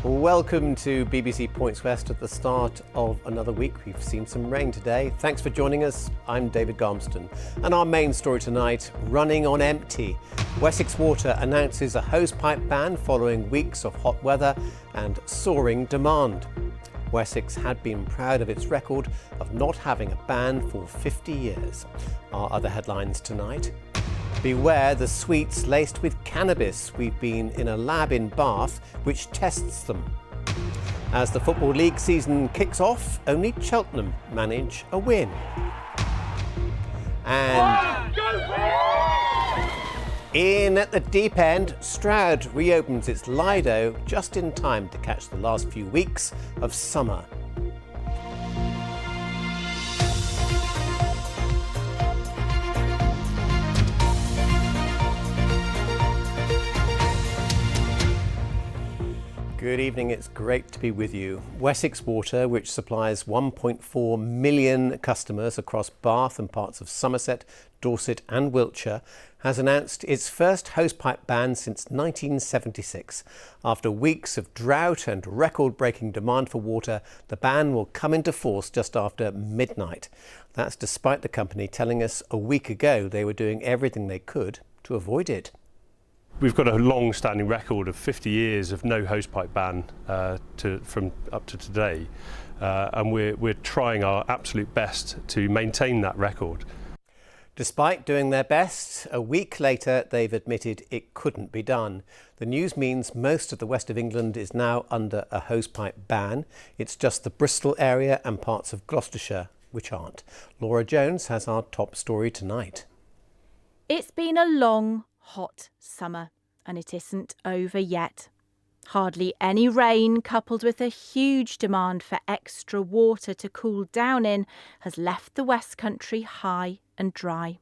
Welcome to BBC Points West at the start of another week. We've seen some rain today. Thanks for joining us. I'm David Garmston. And our main story tonight, running on empty. Wessex Water announces a hosepipe ban following weeks of hot weather and soaring demand. Wessex had been proud of its record of not having a ban for 50 years. Our other headlines tonight. Beware the sweets laced with cannabis. We've been in a lab in Bath which tests them. As the Football League season kicks off, only Cheltenham manage a win. And in at the deep end, Stroud reopens its Lido just in time to catch the last few weeks of summer. Good evening, it's great to be with you. Wessex Water, which supplies 1.4 million customers across Bath and parts of Somerset, Dorset and Wiltshire, has announced its first hosepipe ban since 1976. After weeks of drought and record-breaking demand for water, the ban will come into force just after midnight. That's despite the company telling us a week ago they were doing everything they could to avoid it. We've got a long-standing record of 50 years of no hosepipe ban from up to today, and we're trying our absolute best to maintain that record. Despite doing their best, a week later they've admitted it couldn't be done. The news means most of the west of England is now under a hosepipe ban. It's just the Bristol area and parts of Gloucestershire which aren't. Laura Jones has our top story tonight. It's been a long, hot summer, and it isn't over yet. Hardly any rain, coupled with a huge demand for extra water to cool down in, has left the West Country high and dry.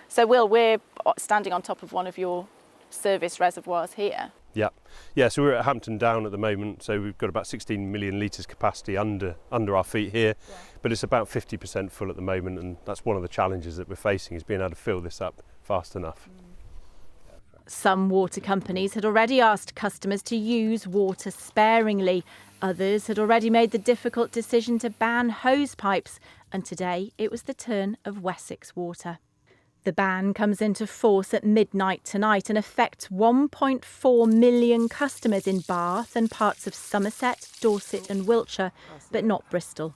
So, Will, we're standing on top of one of your service reservoirs here. Yeah. So we're at Hampton Down at the moment. So we've got about 16 million litres capacity under our feet here, but it's about 50% full at the moment, and that's one of the challenges that we're facing, is being able to fill this up fast enough. Some water companies had already asked customers to use water sparingly. Others had already made the difficult decision to ban hose pipes, and today it was the turn of Wessex Water. The ban comes into force at midnight tonight and affects 1.4 million customers in Bath and parts of Somerset, Dorset and Wiltshire, but not Bristol.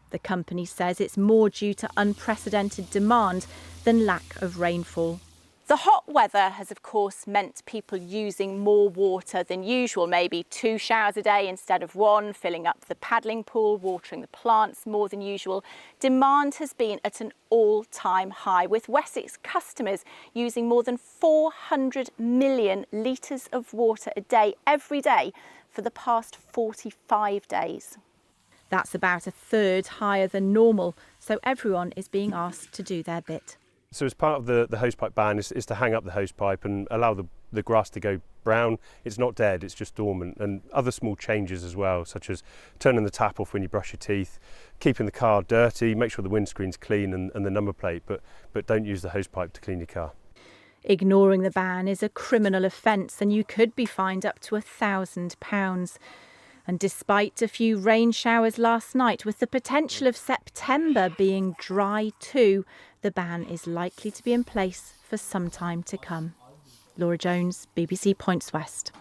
The company says it's more due to unprecedented demand than lack of rainfall. The hot weather has, of course, meant people using more water than usual, maybe 2 showers a day instead of 1, filling up the paddling pool, watering the plants more than usual. Demand has been at an all-time high, with Wessex customers using more than 400 million litres of water a day, every day, for the past 45 days. That's about a third higher than normal, so everyone is being asked to do their bit. So as part of the hosepipe ban is to hang up the hosepipe and allow the grass to go brown. It's not dead, it's just dormant. And other small changes as well, such as turning the tap off when you brush your teeth, keeping the car dirty, make sure the windscreen's clean and the number plate, but don't use the hosepipe to clean your car. Ignoring the ban is a criminal offence, and you could be fined up to £1,000. And despite a few rain showers last night, with the potential of September being dry too, the ban is likely to be in place for some time to come. Laura Jones, BBC Points West.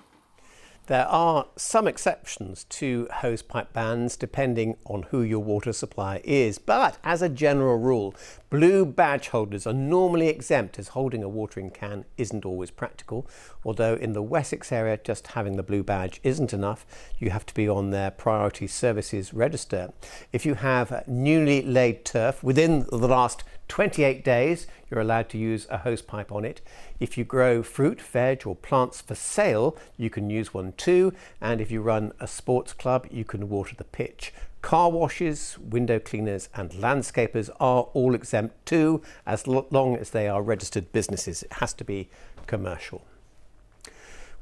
There are some exceptions to hosepipe bans depending on who your water supplier is, but as a general rule, blue badge holders are normally exempt, as holding a watering can isn't always practical. Although in the Wessex area, just having the blue badge isn't enough. You have to be on their priority services register. If you have newly laid turf within the last 28 days, you're allowed to use a hosepipe on it. If you grow fruit, veg or plants for sale, you can use one too. And if you run a sports club, you can water the pitch. Car washes, window cleaners and landscapers are all exempt too, as long as they are registered businesses. It has to be commercial.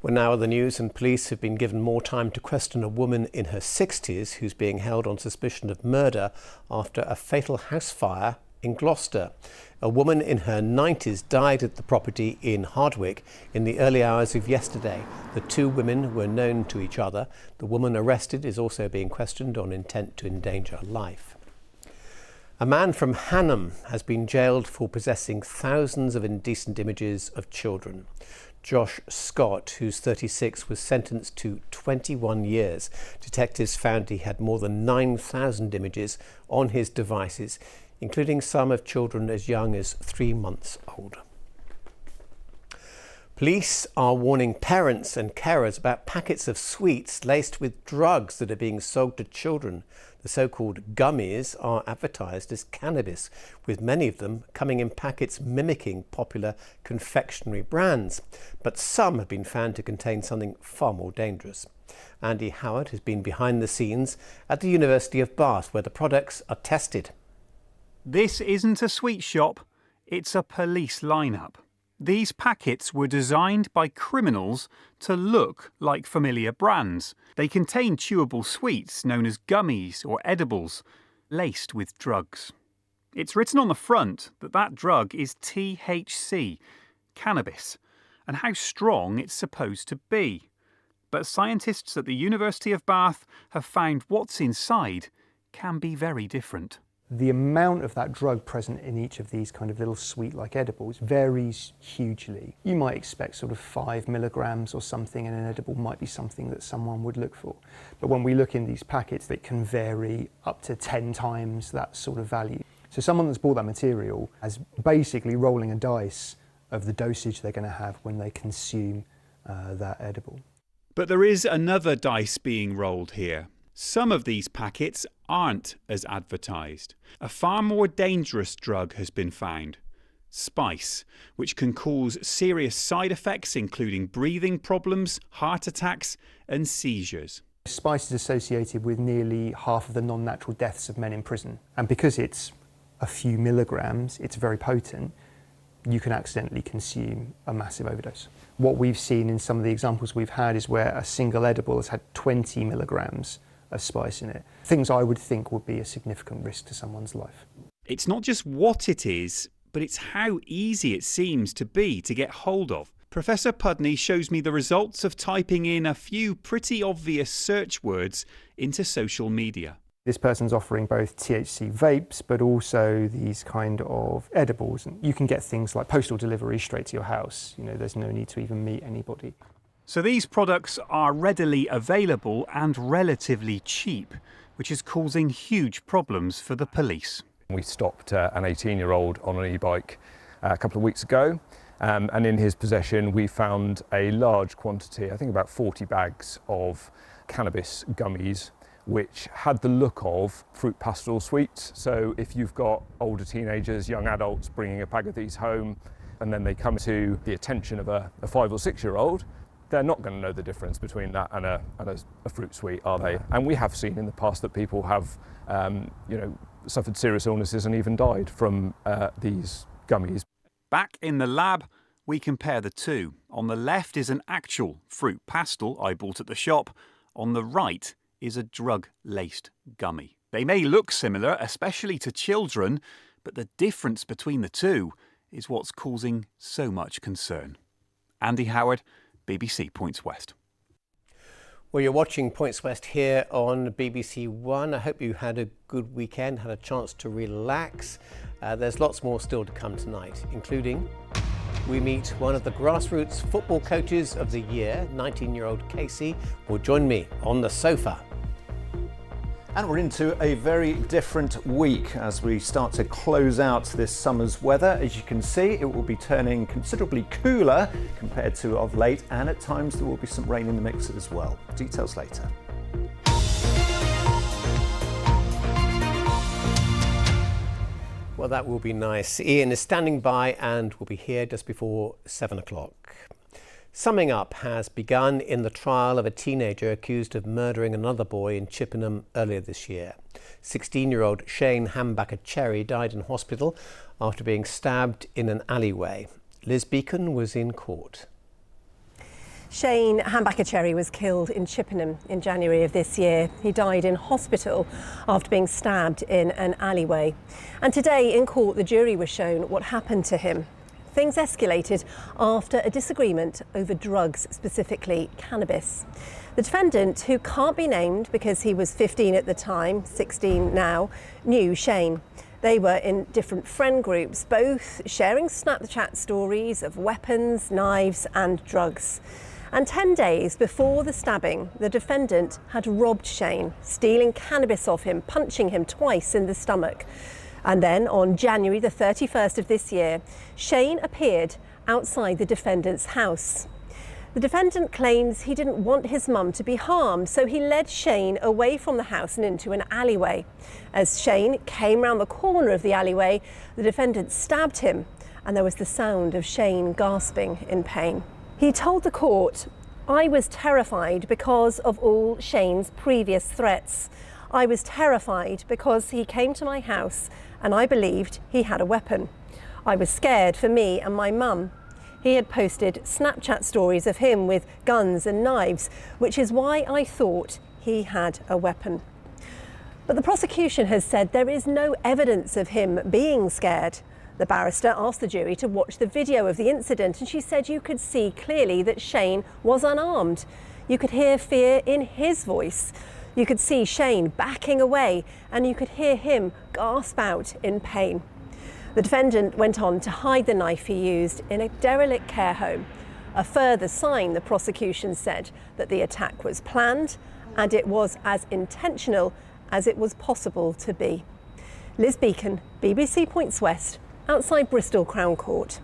Well, now the news, and police have been given more time to question a woman in her 60s who's being held on suspicion of murder after a fatal house fire in Gloucester. A woman in her 90s died at the property in Hardwick in the early hours of yesterday. The two women were known to each other. The woman arrested is also being questioned on intent to endanger life. A man from Hannam has been jailed for possessing thousands of indecent images of children. Josh Scott, who's 36, was sentenced to 21 years. Detectives found he had more than 9,000 images on his devices, including some of children as young as 3 months old. Police are warning parents and carers about packets of sweets laced with drugs that are being sold to children. The so-called gummies are advertised as cannabis, with many of them coming in packets mimicking popular confectionery brands. But some have been found to contain something far more dangerous. Andy Howard has been behind the scenes at the University of Bath, where the products are tested. This isn't a sweet shop, it's a police lineup. These packets were designed by criminals to look like familiar brands. They contain chewable sweets known as gummies or edibles, laced with drugs. It's written on the front that that drug is THC, cannabis, and how strong it's supposed to be. But scientists at the University of Bath have found what's inside can be very different. The amount of that drug present in each of these kind of little sweet-like edibles varies hugely. You might expect sort of 5 milligrams or something in an edible might be something that someone would look for. But when we look in these packets, it can vary up to 10 times that sort of value. So someone that's bought that material is basically rolling a dice of the dosage they're going to have when they consume that edible. But there is another dice being rolled here. Some of these packets aren't as advertised. A far more dangerous drug has been found, spice, which can cause serious side effects including breathing problems, heart attacks and seizures. Spice is associated with nearly half of the non-natural deaths of men in prison. And because it's a few milligrams, it's very potent, you can accidentally consume a massive overdose. What we've seen in some of the examples we've had is where a single edible has had 20 milligrams of spice in it. Things I would think would be a significant risk to someone's life. It's not just what it is, but it's how easy it seems to be to get hold of. Professor Pudney shows me the results of typing in a few pretty obvious search words into social media. This person's offering both THC vapes, but also these kind of edibles. And you can get things like postal delivery straight to your house. You know, there's no need to even meet anybody. So these products are readily available and relatively cheap, which is causing huge problems for the police. We stopped an 18-year-old on an e-bike a couple of weeks ago, and in his possession we found a large quantity, I think about 40 bags of cannabis gummies, which had the look of fruit pastel sweets. So if you've got older teenagers, young adults bringing a bag of these home, and then they come to the attention of a 5 or 6-year-old, they're not going to know the difference between that and a fruit sweet, are they? And we have seen in the past that people have, suffered serious illnesses and even died from these gummies. Back in the lab, we compare the two. On the left is an actual fruit pastel I bought at the shop. On the right is a drug-laced gummy. They may look similar, especially to children, but the difference between the two is what's causing so much concern. Andy Howard, BBC Points West. Well, you're watching Points West here on BBC One. I hope you had a good weekend, had a chance to relax. There's lots more still to come tonight, including we meet one of the Grassroots football coaches of the year. 19-year-old Casey will join me on the sofa. And we're into a very different week as we start to close out this summer's weather. As you can see, it will be turning considerably cooler compared to of late, and at times there will be some rain in the mix as well. Details later. Well, that will be nice. Ian is standing by and will be here just before 7 o'clock. Summing up has begun in the trial of a teenager accused of murdering another boy in Chippenham earlier this year. 16-year-old Shane Hambacker-Cherry died in hospital after being stabbed in an alleyway. Liz Beacon was in court. Shane Hambacher was killed in Chippenham in January of this year. He died in hospital after being stabbed in an alleyway. And today in court, the jury was shown what happened to him. Things escalated after a disagreement over drugs, specifically cannabis. The defendant, who can't be named because he was 15 at the time, 16 now, knew Shane. They were in different friend groups, both sharing Snapchat stories of weapons, knives and drugs. And 10 days before the stabbing, the defendant had robbed Shane, stealing cannabis off him, punching him twice in the stomach. And then on January the 31st of this year, Shane appeared outside the defendant's house. The defendant claims he didn't want his mum to be harmed, so he led Shane away from the house and into an alleyway. As Shane came round the corner of the alleyway, the defendant stabbed him, and there was the sound of Shane gasping in pain. He told the court, "I was terrified because of all Shane's previous threats. I was terrified because he came to my house and I believed he had a weapon. I was scared for me and my mum. He had posted Snapchat stories of him with guns and knives, which is why I thought he had a weapon." But the prosecution has said there is no evidence of him being scared. The barrister asked the jury to watch the video of the incident, and she said you could see clearly that Shane was unarmed. You could hear fear in his voice. You could see Shane backing away, and you could hear him gasp out in pain. The defendant went on to hide the knife he used in a derelict care home, a further sign, the prosecution said, that the attack was planned and it was as intentional as it was possible to be. Liz Beacon, BBC Points West, outside Bristol Crown Court.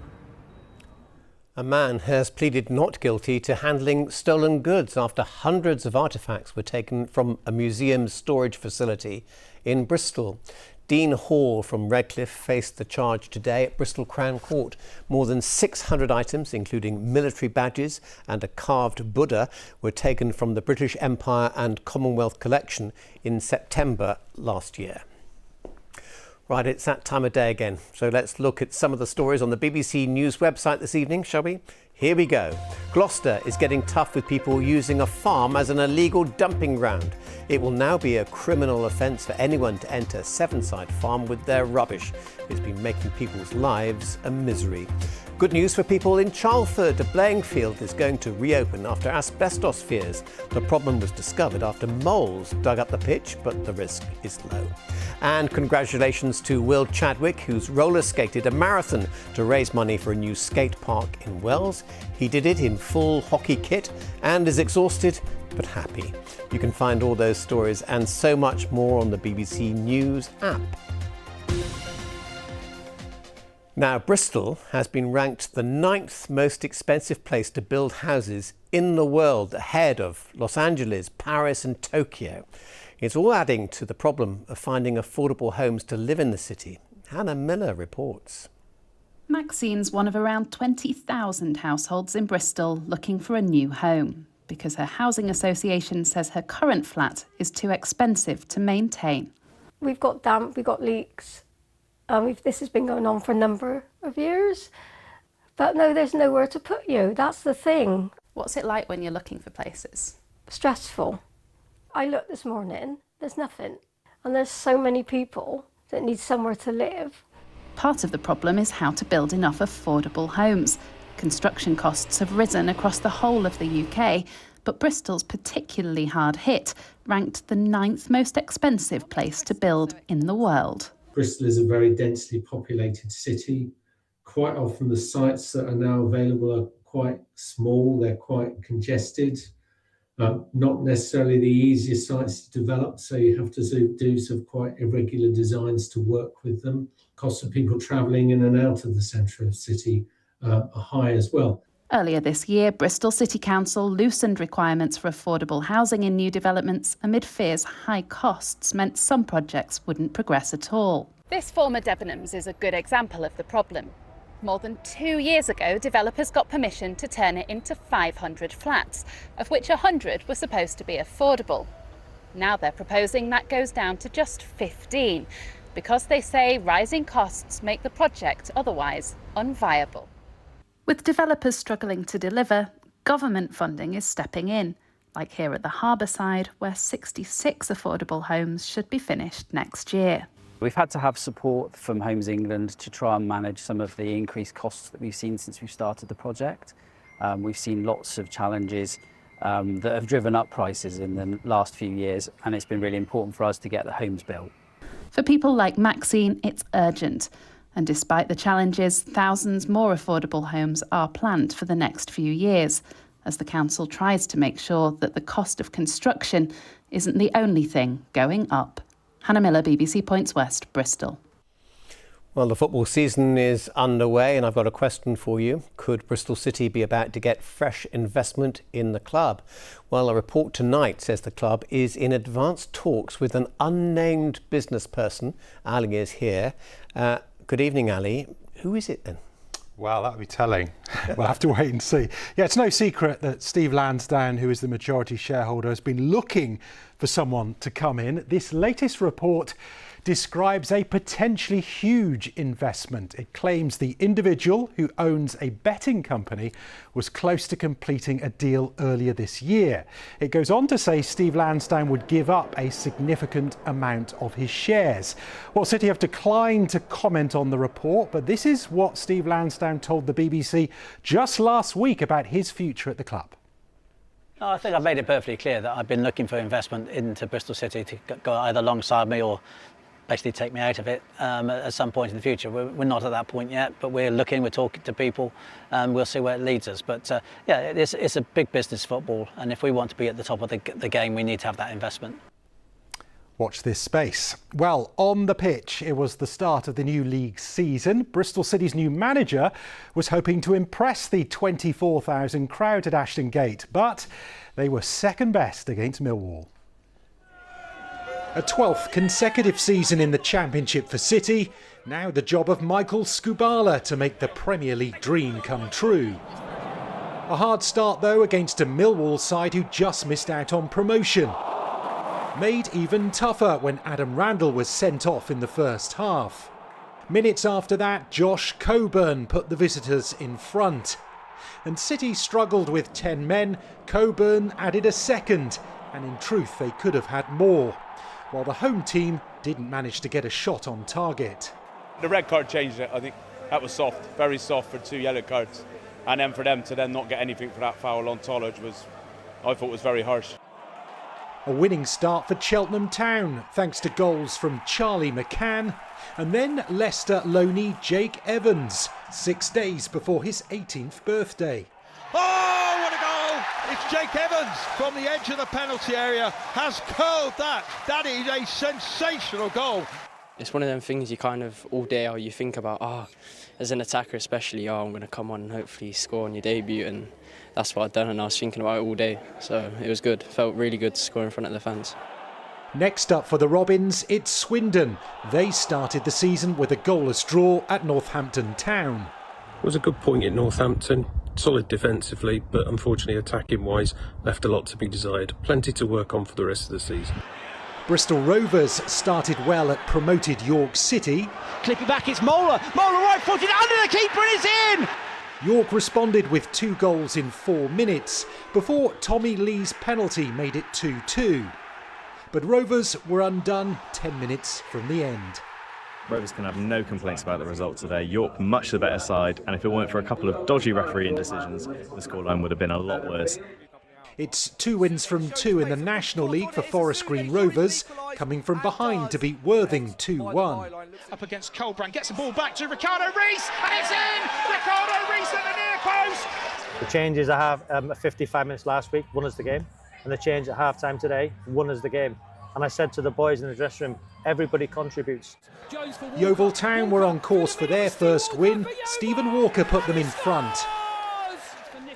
A man has pleaded not guilty to handling stolen goods after hundreds of artefacts were taken from a museum's storage facility in Bristol. Dean Hall from Redcliffe faced the charge today at Bristol Crown Court. More than 600 items, including military badges and a carved Buddha, were taken from the British Empire and Commonwealth collection in September last year. Right, it's that time of day again. So let's look at some of the stories on the BBC News website this evening, shall we? Here we go. Gloucester is getting tough with people using a farm as an illegal dumping ground. It will now be a criminal offence for anyone to enter Sevenside Farm with their rubbish. It's been making people's lives a misery. Good news for people in Charlford. A playing field is going to reopen after asbestos fears. The problem was discovered after moles dug up the pitch, but the risk is low. And congratulations to Will Chadwick, who's roller skated a marathon to raise money for a new skate park in Wells. He did it in full hockey kit and is exhausted but happy. You can find all those stories and so much more on the BBC News app. Now, Bristol has been ranked the 9th most expensive place to build houses in the world, ahead of Los Angeles, Paris and Tokyo. It's all adding to the problem of finding affordable homes to live in the city. Hannah Miller reports. Maxine's one of around 20,000 households in Bristol looking for a new home because her housing association says her current flat is too expensive to maintain. We've got damp, we've got leaks. This has been going on for a number of years, but no, there's nowhere to put you. That's the thing. What's it like when you're looking for places? Stressful. I looked this morning, there's nothing. And there's so many people that need somewhere to live. Part of the problem is how to build enough affordable homes. Construction costs have risen across the whole of the UK, but Bristol's particularly hard hit, ranked the 9th most expensive place to build in the world. Bristol is a very densely populated city. Quite often the sites that are now available are quite small, they're quite congested. Not necessarily the easiest sites to develop, so you have to do some quite irregular designs to work with them. Costs of people travelling in and out of the centre of the city are high as well. Earlier this year, Bristol City Council loosened requirements for affordable housing in new developments amid fears high costs meant some projects wouldn't progress at all. This former Debenhams is a good example of the problem. More than 2 years ago, developers got permission to turn it into 500 flats, of which 100 were supposed to be affordable. Now they're proposing that goes down to just 15, because they say rising costs make the project otherwise unviable. With developers struggling to deliver, government funding is stepping in, like here at the harbour side, where 66 affordable homes should be finished next year. We've had to have support from Homes England to try and manage some of the increased costs that we've seen since we've started the project. We've seen lots of challenges that have driven up prices in the last few years, and it's been really important for us to get the homes built. For people like Maxine, it's urgent. And despite the challenges, thousands more affordable homes are planned for the next few years, as the council tries to make sure that the cost of construction isn't the only thing going up. Hannah Miller, BBC Points West, Bristol. Well, the football season is underway and I've got a question for you. Could Bristol City be about to get fresh investment in the club? Well, a report tonight says the club is in advanced talks with an unnamed business person. Ali is here. Good evening, Ali. Who is it then? Well, that would be telling. We'll have to wait and see. Yeah, it's no secret that Steve Lansdown, who is the majority shareholder, has been looking for someone to come in. This latest report describes a potentially huge investment. It claims the individual who owns a betting company was close to completing a deal earlier this year. It goes on to say Steve Lansdown would give up a significant amount of his shares. Well, City have declined to comment on the report, but this is what Steve Lansdown told the BBC just last week about his future at the club. I think I've made it perfectly clear that I've been looking for investment into Bristol City to go either alongside me or basically take me out of it at some point in the future. We're not at that point yet, but we're looking, we're talking to people, and we'll see where it leads us. But yeah, it's a big business, football, and if we want to be at the top of the game, we need to have that investment. Watch this space. Well, on the pitch, it was the start of the new league season. Bristol City's new manager was hoping to impress the 24,000 crowd at Ashton Gate, but they were second best against Millwall. A 12th consecutive season in the Championship for City. Now the job of Michael Skubala to make the Premier League dream come true. A hard start though against a Millwall side who just missed out on promotion. Made even tougher when Adam Randall was sent off in the first half. Minutes after that, Josh Coburn put the visitors in front. And City struggled with 10 men. Coburn added a second, and in truth they could have had more, while the home team didn't manage to get a shot on target. The red card changed it. I think that was soft, very soft for 2 yellow cards. And then for them to then not get anything for that foul on Tollage I thought was very harsh. A winning start for Cheltenham Town, thanks to goals from Charlie McCann and then Leicester loanee Jake Evans, 6 days before his 18th birthday. Oh, what a goal! It's Jake Evans from the edge of the penalty area, has curled that. That is a sensational goal. It's one of them things you kind of all day you think about, as an attacker especially, I'm going to come on and hopefully score on your debut, and that's what I've done, and I was thinking about it all day, so it was good. Felt really good to score in front of the fans. Next up for the Robins, it's Swindon. They started the season with a goalless draw at Northampton Town. It was a good point at Northampton. Solid defensively, but unfortunately attacking-wise, left a lot to be desired. Plenty to work on for the rest of the season. Bristol Rovers started well at promoted York City. Clipping back, it's Mola. Mola right-footed under the keeper and it's in! York responded with 2 goals in 4 minutes before Tommy Lee's penalty made it 2-2. But Rovers were undone 10 minutes from the end. Rovers can have no complaints about the result today. York much the better side, and if it weren't for a couple of dodgy refereeing decisions, the scoreline would have been a lot worse. It's 2 wins from 2 in the National League for Forest Green Rovers, coming from behind to beat Worthing 2-1. Up against Colbrand, gets the ball back to Ricardo Reis, and it's in! Ricardo Reis at the near post! The changes I have at 55 minutes last week won us the game, and the change at half-time today won us the game. And I said to the boys in the dressing room, everybody contributes. Yeovil Town were on course for their first win. Stephen Walker put them in front.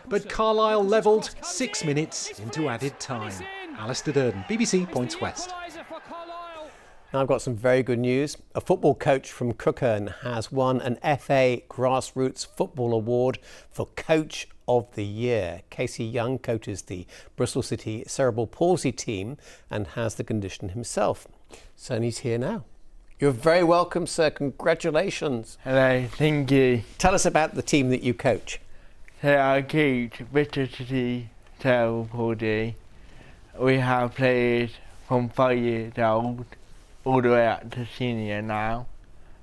But Carlisle levelled 6 minutes into added time. Alistair Durden, BBC Points West. Now I've got some very good news. A football coach from Crookhern has won an FA Grassroots Football Award for Coach of the Year. Casey Young coaches the Bristol City Cerebral Palsy team and has the condition himself. So he's here now. You're very welcome, sir. Congratulations. Hello, thank you. Tell us about the team that you coach. So our coach, Bristol City Cerebral Palsy, we have players from 5 years old all the way up to senior now,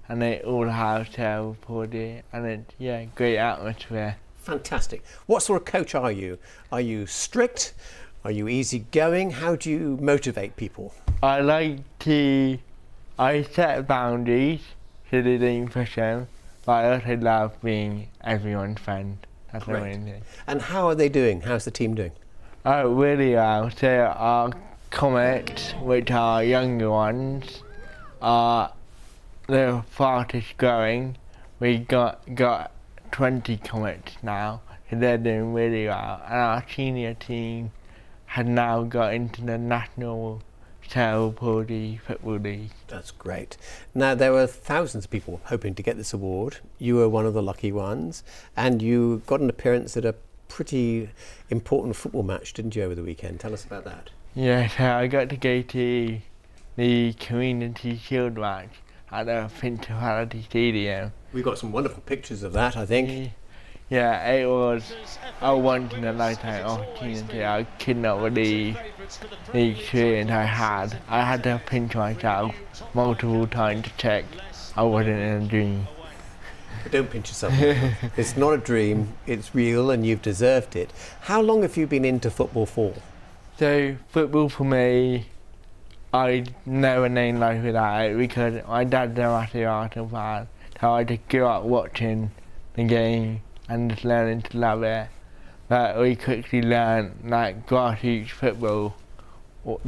and they all have cerebral palsy, and it's great atmosphere. Fantastic. What sort of coach are you? Are you strict? Are you easygoing? How do you motivate people? I set boundaries so they don't push them, but I also love being everyone's friend. That's the main thing. And how are they doing? How's the team doing? Oh, really well. So our comets, which are younger ones, are the fastest growing. We got 20 comets now, so they're doing really well. And our senior team has now got into the National Cerebral Palsy Football League. That's great. Now, there were thousands of people hoping to get this award. You were one of the lucky ones, and you got an appearance at a pretty important football match, didn't you, over the weekend? Tell us about that. Yeah, so I got to go to the Community Shield match at the Principality Stadium. We've got some wonderful pictures of that, I think. Yeah, it was a once-in-a-lifetime opportunity. I could not believe the experience I had. I had to pinch myself multiple times to check I wasn't in a dream. But don't pinch yourself. It's not a dream, it's real, and you've deserved it. How long have you been into football for? So, football for me, I never known life without it, because my dad's a massive Arsenal fan, so I just grew up watching the game and just learning to love it. But we quickly learned that grassroots football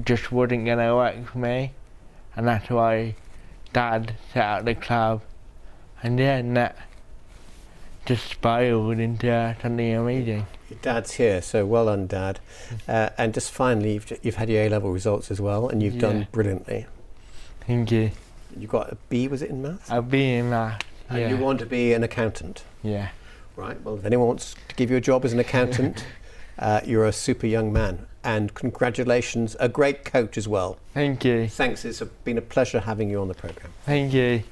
just wasn't going to work for me, and that's why Dad set up the club, and that just spiraled into something amazing. Your dad's here, so well done, Dad. And just finally, you've had your A-level results as well, and you've done brilliantly. Thank you. You got a B, was it, in maths? A B in maths. And you want to be an accountant? Yeah. Right, well, if anyone wants to give you a job as an accountant, you're a super young man. And congratulations, a great coach as well. Thank you. Thanks, it's been a pleasure having you on the programme. Thank you.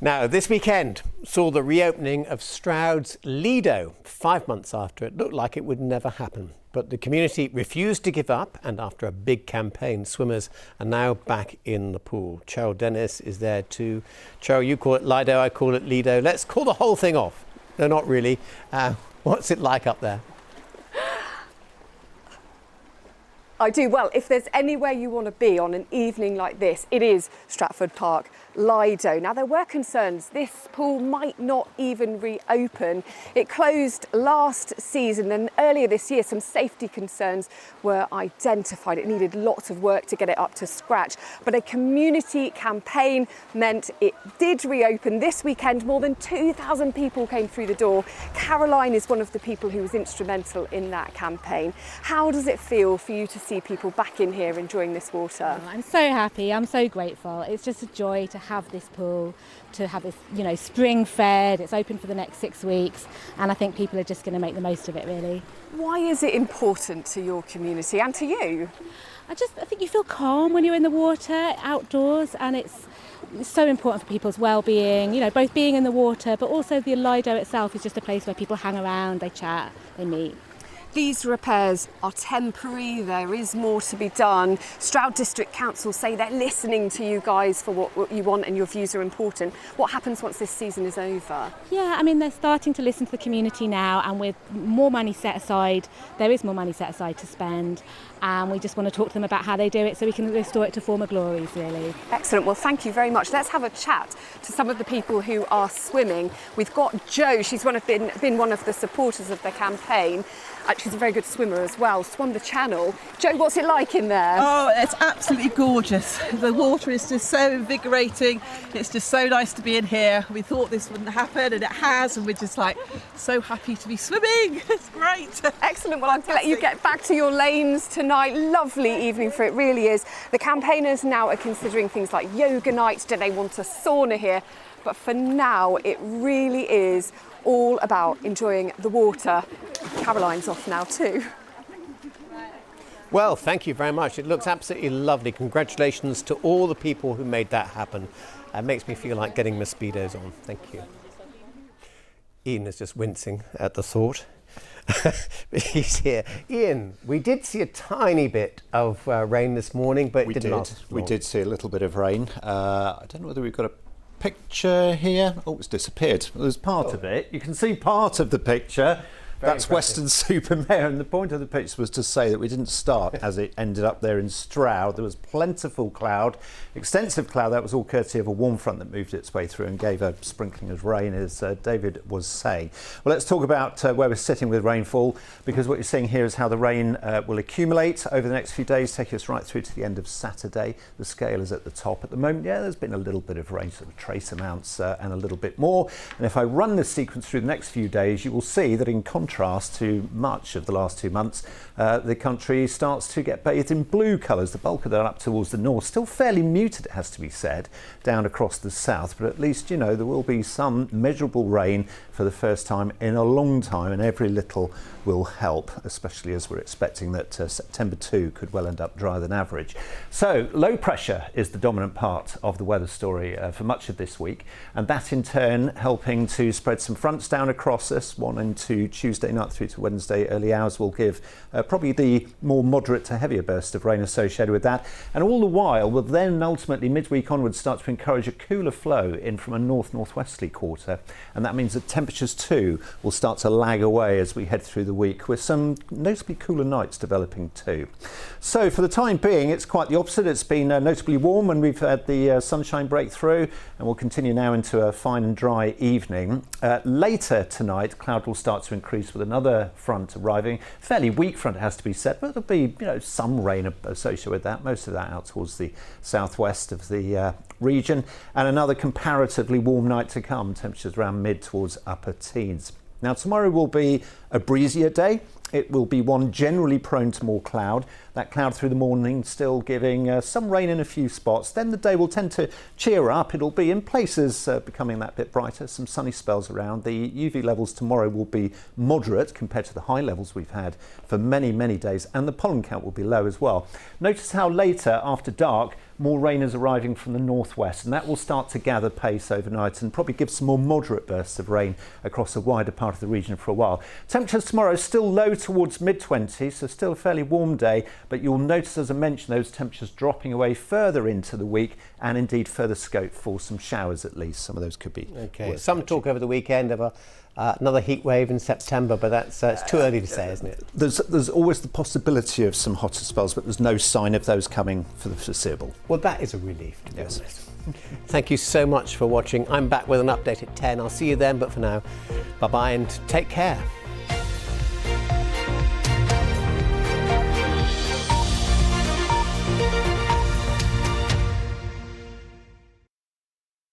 Now, this weekend saw the reopening of Stroud's Lido, 5 months after it looked like it would never happen. But the community refused to give up, and after a big campaign, swimmers are now back in the pool. Cheryl Dennis is there too. Cheryl, you call it Lido, I call it Lido. Let's call the whole thing off. No, not really. What's it like up there? I do. Well, if there's anywhere you want to be on an evening like this, it is Stratford Park, Lido. Now, there were concerns this pool might not even reopen. It closed last season, and earlier this year some safety concerns were identified. It needed lots of work to get it up to scratch, but a community campaign meant it did reopen this weekend. More than 2,000 people came through the door. Caroline is one of the people who was instrumental in that campaign. How does it feel for you to see people back in here enjoying this water? I'm so happy, I'm so grateful. It's just a joy to have this pool, to have this, spring fed. It's open for the next 6 weeks, and I think people are just going to make the most of it, really. Why is it important to your community and to you? I think you feel calm when you're in the water, outdoors, and it's so important for people's well-being, both being in the water, but also the Lido itself is just a place where people hang around, they chat, they meet. These repairs are temporary, there is more to be done. Stroud District Council say they're listening to you guys for what you want and your views are important. What happens once this season is over? Yeah, they're starting to listen to the community now, and with more money set aside, there is more money set aside to spend, and we just want to talk to them about how they do it so we can restore it to former glories, really. Excellent, well thank you very much. Let's have a chat to some of the people who are swimming. We've got Jo, she's been one of the supporters of the campaign. She's a very good swimmer as well, swum the channel. Jo, what's it like in there? Oh, it's absolutely gorgeous. The water is just so invigorating. It's just so nice to be in here. We thought this wouldn't happen, and it has, and we're just so happy to be swimming. It's great. Excellent. Well, I'm going to let you get back to your lanes tonight. Lovely evening for it, really is. The campaigners now are considering things like yoga nights. Do they want a sauna here? But for now, it really is all about enjoying the water. Caroline's off now too. Well, thank you very much. It looks absolutely lovely. Congratulations to all the people who made that happen. It makes me feel like getting my speedos on. Thank you. Ian is just wincing at the thought. But he's here. Ian, we did see a tiny bit of rain this morning, but it didn't last long. We did see a little bit of rain. I don't know whether we've got a picture here. Oh, it's disappeared. There's part of it. You can see part of the picture. That's impressive. Western-super-Mare, and the point of the picture was to say that we didn't start as it ended up there in Stroud. There was plentiful cloud, extensive cloud. That was all courtesy of a warm front that moved its way through and gave a sprinkling of rain, as David was saying. Well, let's talk about where we're sitting with rainfall, because what you're seeing here is how the rain will accumulate over the next few days, taking us right through to the end of Saturday. The scale is at the top at the moment. Yeah, there's been a little bit of rain, sort of trace amounts and a little bit more. And if I run this sequence through the next few days, you will see that in contrast to much of the last 2 months, the country starts to get bathed in blue colours. The bulk of that up towards the north, still fairly muted, it has to be said, down across the south, but at least, you know, there will be some measurable rain for the first time in a long time, and every little will help, especially as we're expecting that September 2 could well end up drier than average. So low pressure is the dominant part of the weather story for much of this week, and that in turn helping to spread some fronts down across us. One into Tuesday night through to Wednesday early hours will give probably the more moderate to heavier burst of rain associated with that, and all the while will then ultimately midweek onwards start to encourage a cooler flow in from a north-northwesterly quarter, and that means that temperatures too will start to lag away as we head through the week, with some notably cooler nights developing too. So for the time being, it's quite the opposite. It's been notably warm and we've had the sunshine break through, and we'll continue now into a fine and dry evening. Later tonight, cloud will start to increase with another front arriving. Fairly weak front, it has to be said, but there'll be, you know, some rain associated with that, most of that out towards the southwest of the region, and another comparatively warm night to come, temperatures around mid towards upper teens. Now tomorrow will be a breezier day. It will be one generally prone to more cloud. That cloud through the morning still giving some rain in a few spots. Then the day will tend to cheer up. It'll be in places becoming that bit brighter, some sunny spells around. The UV levels tomorrow will be moderate compared to the high levels we've had for many, many days, and the pollen count will be low as well. Notice how later, after dark, more rain is arriving from the northwest, and that will start to gather pace overnight and probably give some more moderate bursts of rain across a wider part of the region for a while. Temperatures tomorrow still low towards mid-20s, so still a fairly warm day, but you'll notice, as I mentioned, those temperatures dropping away further into the week, and indeed further scope for some showers at least. Some of those could be. Okay, some talk over the weekend of another heat wave in September, but that's it's too early to say, isn't it? There's always the possibility of some hotter spells, but there's no sign of those coming for the foreseeable. Well, that is a relief, to be Yes. honest. Thank you so much for watching. I'm back with an update at 10. I'll see you then, but for now, bye-bye and take care.